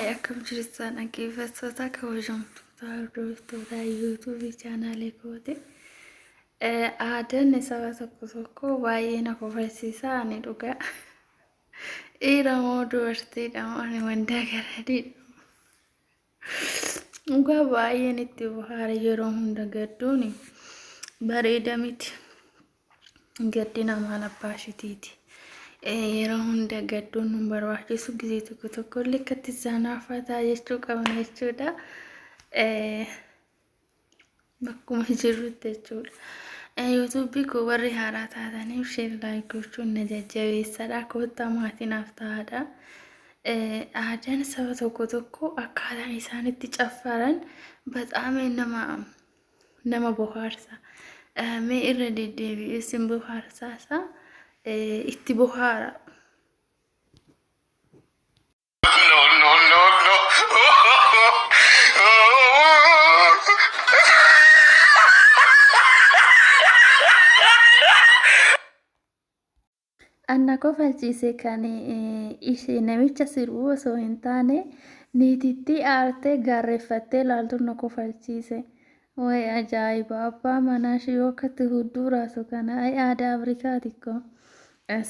Akkam jirtan dhaggeeffattoota kabajamtoota hordoftoota yuutuubii chaanaalii kooti. Aadaan saba tokko tokko baay'ee na kofalchiisa ani dhugaa. Dhiira moo dubartiidha moo ani wanta garadhiidha. Dhugaa baay'een itti bohaara yeroo hunda gadduun bareeda miti. Gaddi namaan abbaa isheetiiti. Yeroo hunda gadduun nu barbaachisu gisee tokko tokko illee akkatti zaanaafataa jechuu qabna jechuudha. Bakkuma jirrutti jechuudha. Yuutuubii koo warri haaraa taataniif sheer laayik gochuun na jajjabeessadha. Koottaa maatiinaaf ta'aadha. Aadaan saba tokko tokko akkaataan isaanitti caffaran bexaam nama bohaarsa. Mee irra deddeebi'ee isin bohaarsaasa. Itti bohaara. No. Anna kofalchiise kan ishee namicha sirbuu osoo hin taane niititti aartee gaarreeffattee ilaaltu na kofalchiise. Way ajaa'iba! Abbaa manaa ishee yoo akkatti hudduu raasu kana aadaa Afrikaati koo.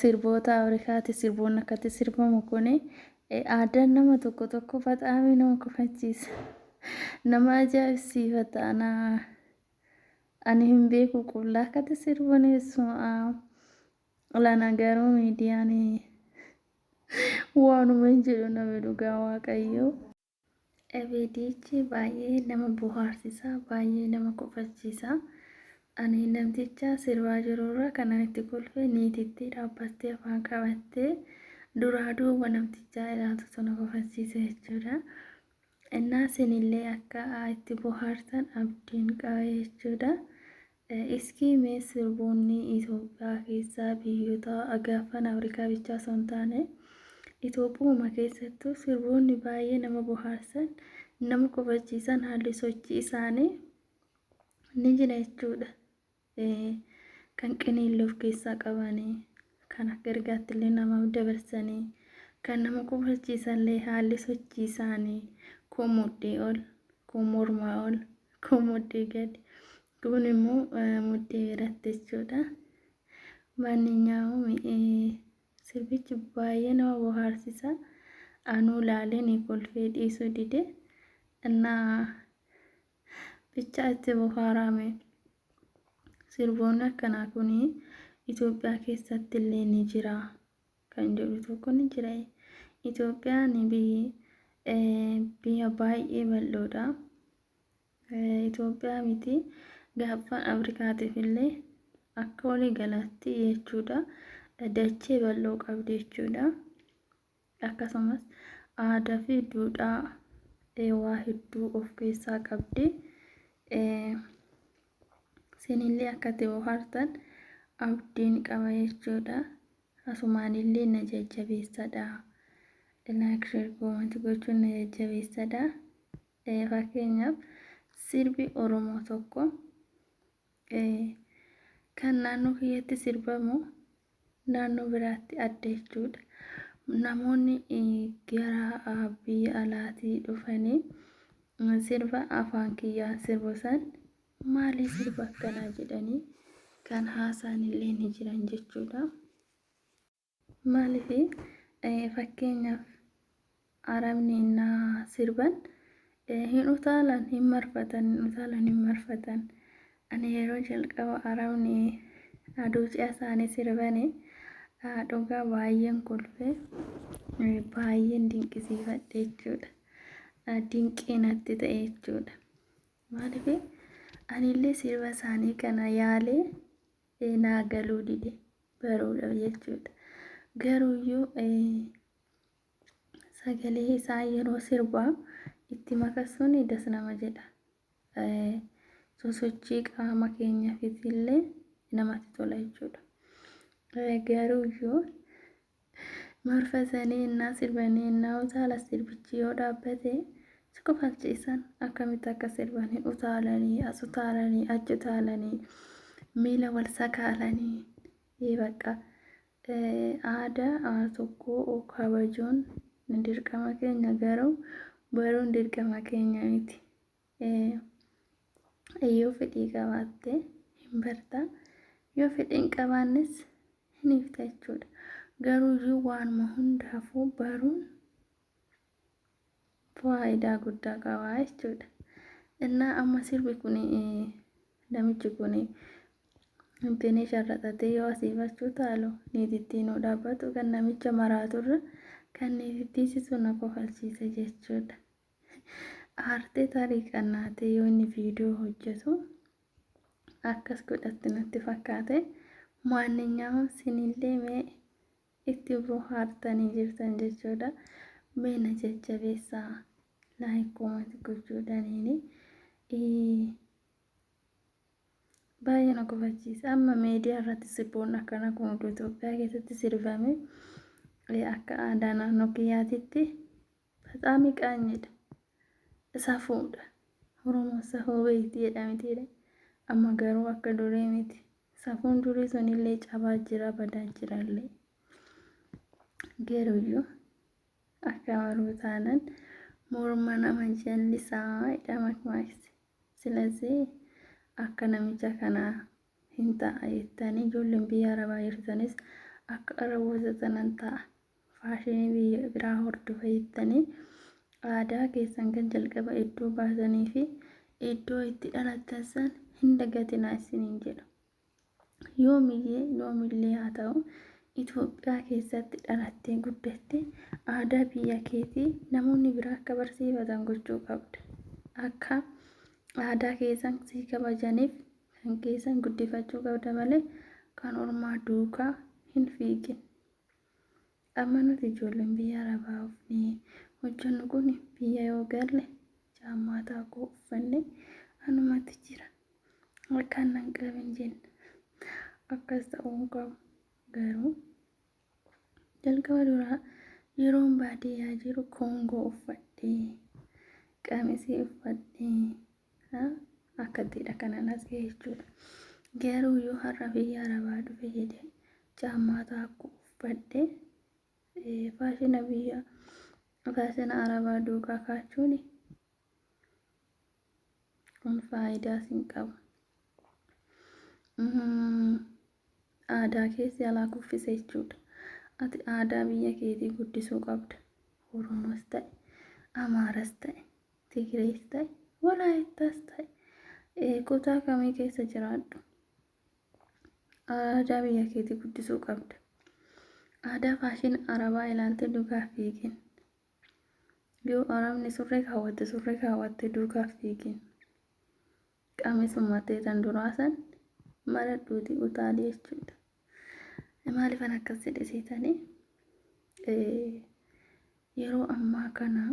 Sirboota Afrikaati sirboonni akkatti sirbamu kuni aadaan nama tokko tokko bexaam nama kofalchiisa. Nama ajaa'ibsiifata. Ani hin beeku qullaa akkatti sirbaneessu. Lanagaruu miidiyaan waanuma hin jedhu nama dhugaa waaqayyoo. Viidiyichi baay'ee nama bohaarsisa, baay'ee nama kofalchiisa. Ani namticha sirbaa jirurra kanan itti kolfe niititti dhaabbattee afaan qabattee duraa duuba namtichaa ilaaltu na kofalchiisa jechuudha. Innaa isinillee akka itti bohaartan abdiin qaba jechuudha. Iskii mee sirboonni Itoophiyaa keessaa biyyoota gaafan Afrikaa bichaa osoo hin taane Itoophiyaa keessattuu sirboonni baay'ee nama bohaarsan, nama kofalchiisan haalli sochii isaanii ni jira jechuudha. Kan qinillee of keessaa qabanii, kan akka ergaatti illee namaaf dabarsanii, kan nama kofalchiisanillee haalli sochii isaanii kun mudhii ol, kun mormaa ol, kun mudhii gadi. Kun immoo mudhii biratti jechuudha. Manninyaamu sirbichi baay'ee nama bohaarsisa. Anuu laalee ni kolfee dhiisuu dide. Innaa bicha itti bohaarame. Sirboonni akkanaa kuni Itoophiyaa keessatti illee ni jira. Kan jedhu tokko ni jira. Itoophiyaan biyya baay'ee bal'oodha. Itoophiyaa miti. Gaafan Afrikaatiif illee akka walii galaatti jechuudha. Dachee bal'oo qabdi jechuudha. Akkasumas aadaa fi duudhaa waa hedduu of keessaa qabdi. Isinillee akkatti bohaartan abdiin qaba jechuudha. Asumaanillee na jajjabeessadha. Laayik sheer koomentii gochuun na jajjabeessadha. Fakkeenyaaf sirbi Oromoo tokko kan naannoo kiyyatti sirbamu naannoo biraatti adda jechuudha. Namoonni gara biyya alaatii dhufanii sirba afaan kiyyaa sirbu san maaliif sirba akkanaa jedhanii kan haasa'an illee ni jiran jechuudha. Maaliif fakkeenyaaf Arabni innaa sirban hin utaalan hin marfatan. Ani yeroo jalqaba Arabni aduucaa isaanii sirbanii dhugaa baay'een kolfe baay'een dinqisiifadhe jechuudha. Dinqii natti ta'e jechuudha. Maaliif anillee sirba isaanii kana yaalee naa galuu dide baruudhaaf jechuudha. Garuuyyuu sagalee isaa yeroo sirbaa itti makasuun das nama jedha. Sosochii qaama keenyaafis illee namatti tola jechuudha. Garuuyyuu marfasanii innaa sirbanii innaa utaala sirbichi yoo dhaabbate si kofalchiisan akkamitti akka sirbanii utaalanii as utaalanii achi utaalanii miila wal sakaalanii bakka aadaa tokko kabajuun ni dirqama keenya garuu baruun dirqama keenya miti. Yoo fedhii qabaatte hin barta, yoo fedhii hin qabaannes hin hifta jechuudha. Garuu iyyuu waanuma hundaafuu baruun faayidaa guddaa qaba jechuudha. Innaa amma sirbi kun namichi kun intini sharraxatee yoo asiifachuu taalu niitittiin nu dhaabbatu kan namicha maraaturra kan niitittiisisu na kofalchiise jechuudha. Aartee tarii qannaatee yoo inni viidiyoo hojjetu akkas godhatti natti fakkaate. Maanninyaawwan sinillee mee itti bohaartanii jirtan jechuudha. Mee na jajjabeessaa laayik koomenti gochuudhaaniini baay'ee na kofachiisa. Amma miidiyaa irratti sirboonni akkana kun Itoophiyaa keessatti sirbame akka aadaa naannoo kiyyaatitti bexaami qaanyiidha. Isa fuudha. Oromoo safuu beektii jedhamtidha. Amma garuu akka durii miti. Safuun durii sunillee cabaa jira, badaa jirallee. Geeruyyuu akka baruu taanan morma nama jallisaa jedhama maaksi. Silazii akka namicha kanaa hin ta'a jettanii ijoolleen biyya arabaa jirtanis akka araboota tanan ta'a. Faashinii biyya biraa hordofa jettanii aadaa keessan kan jalqaba iddoo baasanii fi iddoo itti dhalattan san hin dagatinaa isiniin jedhu. Yoomillee haa ta'u Itoophiyaa keessatti dhalattee guddatte aadaa biyya keetii namoonni biraa akka barsiifatan gochuu qabda. Akka aadaa keessan si kabajaniif kan keessan guddifachuu qabda malee kan ormaa duukaa hin fiigin. Amma nuti ijoolleen biyya arabaa ufnee hojjennu kun biyya yoo galle caammaa taakuu uffanne anumatti jira. Akkaan nan qabin jenna. Akkas ta'uu qabu. Garuu jalqaba duraa yeroon baadiyyaa jiru koongoo uffadhee qamisii uffadhee akkattidha kanan as ga'e jechuudha. Garuu yoo har'a biyya arabaa dhufe jedhee caammaa taakuu uffadhee faashina arabaa duukaa kaachuun kun faayidaas hin qabu. Aadaa keessi alaa kuffise jechuudha. Ati aadaa biyya keetii guddisuu qabda. Oromoos ta'e, Amaaras ta'e, Tigirees ta'e, Walaayittaas ta'e kutaa kamii keessa jiraadhu. Aadaa biyya keetii guddisuu qabda. Aadaa faashina arabaa ilaalte duukaa fiigin. Yoo arabni surree kaawwatte duukaa fiigin. Qamisummattee tan duraasan maladhuuti utaalii jechuudha. Maalifan akkas jedhe seetanii yeroo ammaa kana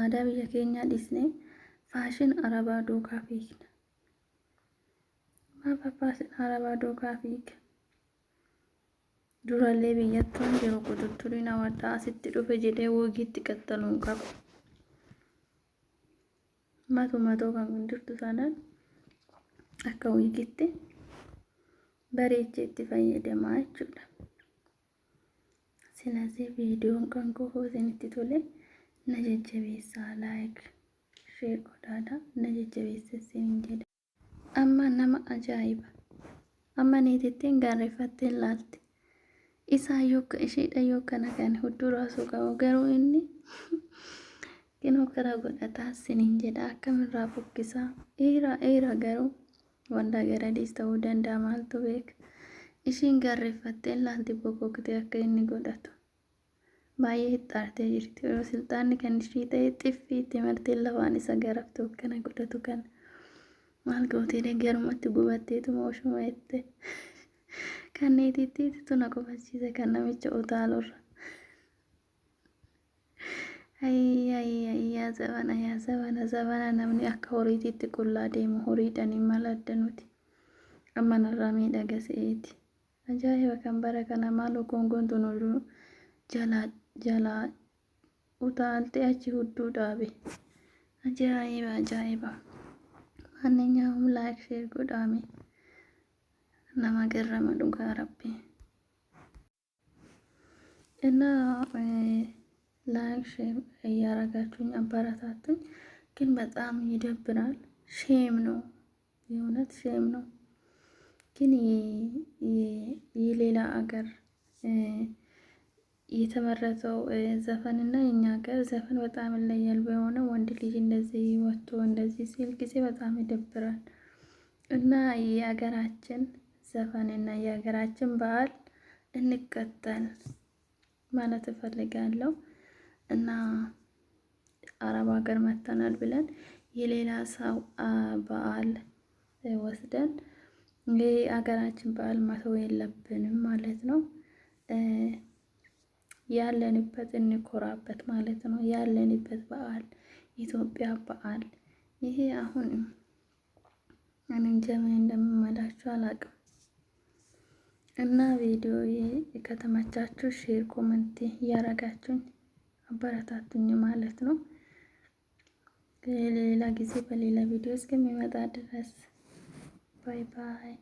aadaa biyya keenyaa dhisnee faashina arabaa duukaa fiigna. Maaf faashina arabaa duukaa fiiga? Durallee biyyattiin jiru kututturii namadhaa asitti dhufe jedhee wogiitti qaxxaluun qaba. Matoo kan jirtu sanaan akka wiigitti bareechee itti fayyadamaa jechuudha. Silazii viidiyoon kan koo isinitti tole na jajjabeessaa laayik sheer godhaadha na jajjabeessa isiniin jedha. Amma nama ajaa'iba. Amma niitittiin gaarreeffattee laalti. Isaa yookaan isheedha yookaan kan hudduu raasuu qabu garuu inni kinoo kara godhataa isiniin jedha akkamirraa fokkisaa. Eera garuu wanta garadiis ta'uu danda'a maaltu beeka. Ishiin gaarreeffattee laalti bokoktee akka inni godhatu. Baay'ee hixxaartee jirti. Yoo silxaanni kan ishii ta'e xiffiitti martee lafaan isa garaftu akkana godhatu kana. Maal gootee deeggarumatti gubatteetuma oshuma jette. Kan niitittiitu na kofachiise kan namicha utaalurra. Yaa zabana namni akka horiititti qullaa deemu horiidhaan hin maladda nuti. Amma narraa miidhaga se'eeti. Ajaa'iba kan bara kana maaloo kongoon tunuruu jalaa utaalte achi hudduu dhaabe. Ajaa'iba. Maanninyaawwan laayik sheer godhaame. Nama garrama dhugaa rabbi. እና ላይክ ሼር እያረጋችሁኝ አበረታቱኝ። ግን በጣም ይደብራል። ሼም ነው፣ የእውነት ሼም ነው። ግን የሌላ አገር የተመረተው ዘፈን እና የኛ ሀገር ዘፈን በጣም ይለያል። በሆነ ወንድ ልጅ እንደዚህ ወጥቶ እንደዚህ ሲል ጊዜ በጣም ይደብራል። እና የሀገራችን ዘፈን እና የሀገራችን በዓል እንቀጠል ማለት እፈልጋለሁ። እና አረብ ሀገር መተናል ብለን የሌላ ሰው በዓል ወስደን የሀገራችን በዓል መተው የለብንም ማለት ነው። ያለንበት እንኮራበት ማለት ነው። ያለንበት በዓል ኢትዮጵያ በዓል ይሄ አሁን እኔ እንጃ ምን እንደምመላችሁ አላውቅም። እና ቪዲዮ ከተመቻችሁ ሼር፣ ኮሜንት እያረጋችሁኝ አበረታቱኝ ማለት ነው። ሌላ ጊዜ በሌላ ቪዲዮ እስከሚመጣ ድረስ ባይ ባይ።